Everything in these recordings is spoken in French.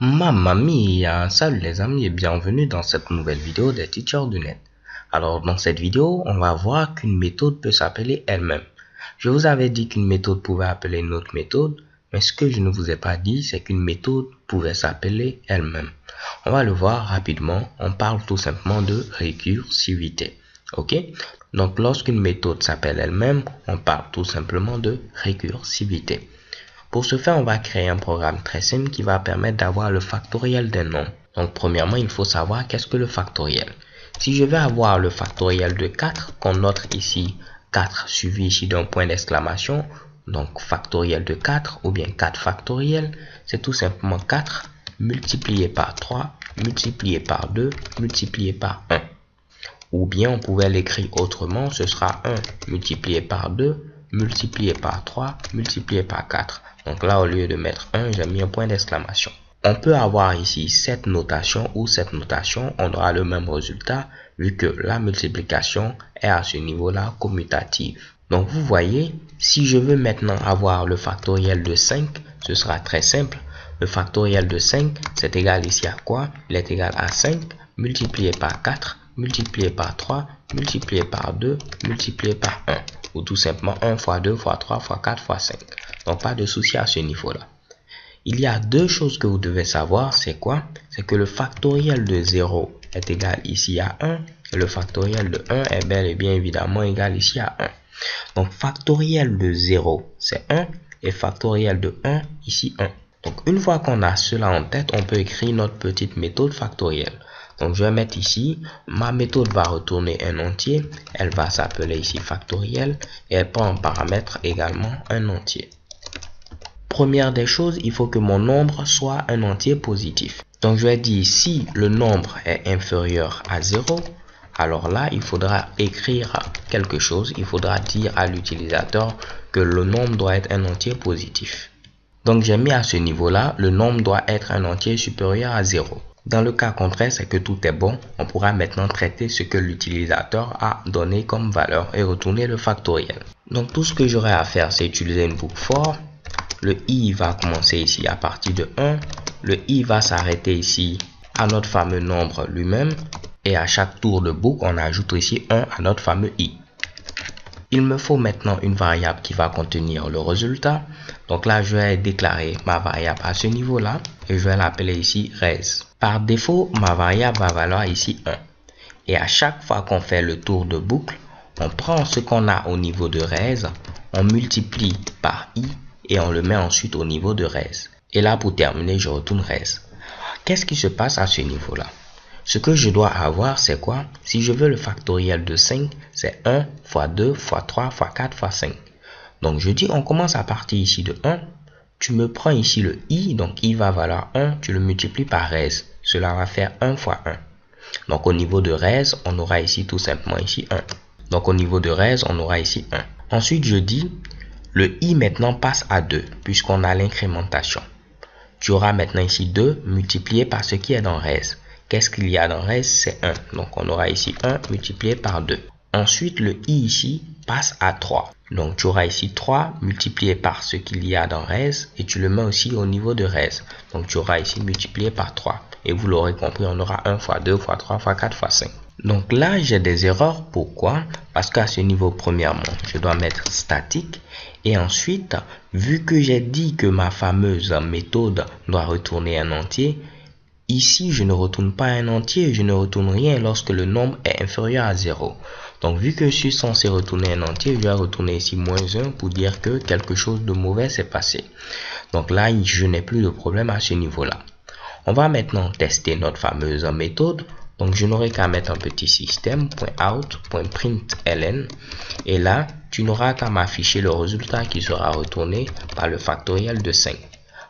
Mamma mia! Salut les amis et bienvenue dans cette nouvelle vidéo des Teachers du Net. Alors dans cette vidéo, on va voir qu'une méthode peut s'appeler elle-même. Je vous avais dit qu'une méthode pouvait appeler une autre méthode, mais ce que je ne vous ai pas dit, c'est qu'une méthode pouvait s'appeler elle-même. On va le voir rapidement, on parle tout simplement de récursivité. Ok? Donc lorsqu'une méthode s'appelle elle-même, on parle tout simplement de récursivité. Pour ce faire, on va créer un programme très simple qui va permettre d'avoir le factoriel d'un nombre. Donc, premièrement, il faut savoir qu'est-ce que le factoriel. Si je vais avoir le factoriel de 4, qu'on note ici 4 suivi ici d'un point d'exclamation, donc factoriel de 4 ou bien 4 factoriel, c'est tout simplement 4 multiplié par 3, multiplié par 2, multiplié par 1. Ou bien on pouvait l'écrire autrement, ce sera 1 multiplié par 2, multiplié par 3, multiplié par 4. Donc là, au lieu de mettre 1, j'ai mis un point d'exclamation. On peut avoir ici cette notation ou cette notation, on aura le même résultat vu que la multiplication est à ce niveau-là commutative. Donc vous voyez, si je veux maintenant avoir le factoriel de 5, ce sera très simple. Le factoriel de 5, c'est égal ici à quoi? Il est égal à 5 multiplié par 4, multiplié par 3, multiplié par 2, multiplié par 1. Ou tout simplement 1 fois 2 fois 3 fois 4 fois 5. Donc pas de souci à ce niveau-là. Il y a deux choses que vous devez savoir, c'est quoi? C'est que le factoriel de 0 est égal ici à 1 et le factoriel de 1 est bel et bien évidemment égal ici à 1. Donc factoriel de 0 c'est 1 et factoriel de 1 ici 1. Donc une fois qu'on a cela en tête, on peut écrire notre petite méthode factorielle. Donc je vais mettre ici, ma méthode va retourner un entier, elle va s'appeler ici factoriel et elle prend en paramètre également un entier. Première des choses, il faut que mon nombre soit un entier positif. Donc je vais dire si le nombre est inférieur à 0, alors là il faudra écrire quelque chose, il faudra dire à l'utilisateur que le nombre doit être un entier positif. Donc j'ai mis à ce niveau-là, le nombre doit être un entier supérieur à 0. Dans le cas contraire, c'est que tout est bon. On pourra maintenant traiter ce que l'utilisateur a donné comme valeur et retourner le factoriel. Donc tout ce que j'aurai à faire, c'est utiliser une boucle for. Le i va commencer ici à partir de 1. Le i va s'arrêter ici à notre fameux nombre lui-même. Et à chaque tour de boucle, on ajoute ici 1 à notre fameux i. Il me faut maintenant une variable qui va contenir le résultat. Donc là, je vais déclarer ma variable à ce niveau-là et je vais l'appeler ici res. Par défaut, ma variable va valoir ici 1. Et à chaque fois qu'on fait le tour de boucle, on prend ce qu'on a au niveau de res, on multiplie par i et on le met ensuite au niveau de res. Et là, pour terminer, je retourne res. Qu'est-ce qui se passe à ce niveau-là? Ce que je dois avoir, c'est quoi? Si je veux le factoriel de 5, c'est 1 fois 2 fois 3 fois 4 fois 5. Donc je dis, on commence à partir ici de 1. Tu me prends ici le i, donc i va valoir 1, tu le multiplies par res. Cela va faire 1 fois 1. Donc au niveau de res, on aura ici tout simplement ici 1. Donc au niveau de res, on aura ici 1. Ensuite, je dis, le i maintenant passe à 2, puisqu'on a l'incrémentation. Tu auras maintenant ici 2 multiplié par ce qui est dans res. Qu'est-ce qu'il y a dans res? C'est 1. Donc on aura ici 1 multiplié par 2. Ensuite, le i ici passe à 3. Donc tu auras ici 3 multiplié par ce qu'il y a dans res et tu le mets aussi au niveau de res. Donc tu auras ici multiplié par 3. Et vous l'aurez compris, on aura 1 fois 2 fois 3 fois 4 fois 5. Donc là, j'ai des erreurs. Pourquoi? Parce qu'à ce niveau, premièrement, je dois mettre statique. Et ensuite, vu que j'ai dit que ma fameuse méthode doit retourner un entier, ici, je ne retourne pas un entier, je ne retourne rien lorsque le nombre est inférieur à 0. Donc, vu que je suis censé retourner un entier, je vais retourner ici -1 pour dire que quelque chose de mauvais s'est passé. Donc là, je n'ai plus de problème à ce niveau-là. On va maintenant tester notre fameuse méthode. Donc, je n'aurai qu'à mettre un petit système.out.println. Et là, tu n'auras qu'à m'afficher le résultat qui sera retourné par le factoriel de 5.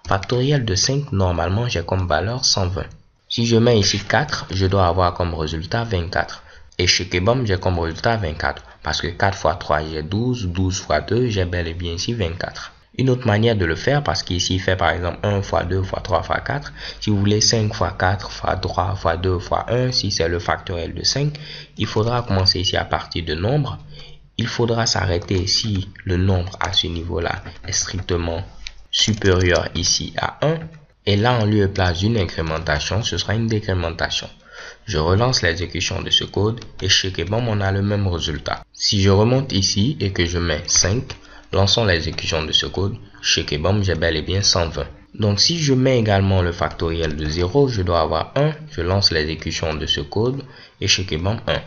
Factoriel de 5, normalement, j'ai comme valeur 120. Si je mets ici 4, je dois avoir comme résultat 24. Et chez Kebom, j'ai comme résultat 24. Parce que 4 fois 3, j'ai 12. 12 fois 2, j'ai bel et bien ici 24. Une autre manière de le faire, parce qu'ici, il fait par exemple 1 fois 2 fois 3 fois 4. Si vous voulez 5 fois 4 fois 3 fois 2 fois 1, si c'est le factoriel de 5, il faudra commencer ici à partir de nombre. il faudra s'arrêter si le nombre à ce niveau-là est strictement supérieur ici à 1. Et là, en lieu et place d'une incrémentation, ce sera une décrémentation. Je relance l'exécution de ce code et chez Kebom, on a le même résultat. Si je remonte ici et que je mets 5, lançons l'exécution de ce code. Chez Kebom, j'ai bel et bien 120. Donc, si je mets également le factoriel de 0, je dois avoir 1. Je lance l'exécution de ce code et chez Kebom 1.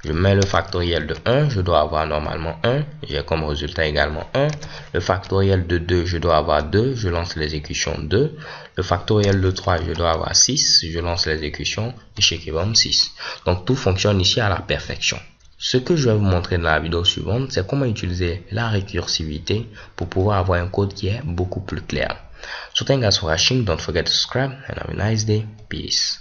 Je mets le factoriel de 1, je dois avoir normalement 1. J'ai comme résultat également 1. Le factoriel de 2, je dois avoir 2. Je lance l'exécution 2. Le factoriel de 3, je dois avoir 6. Je lance l'exécution et chez Kebom 6. Donc, tout fonctionne ici à la perfection. Ce que je vais vous montrer dans la vidéo suivante, c'est comment utiliser la récursivité pour pouvoir avoir un code qui est beaucoup plus clair. So thank you guys for watching. Don't forget to subscribe and have a nice day. Peace.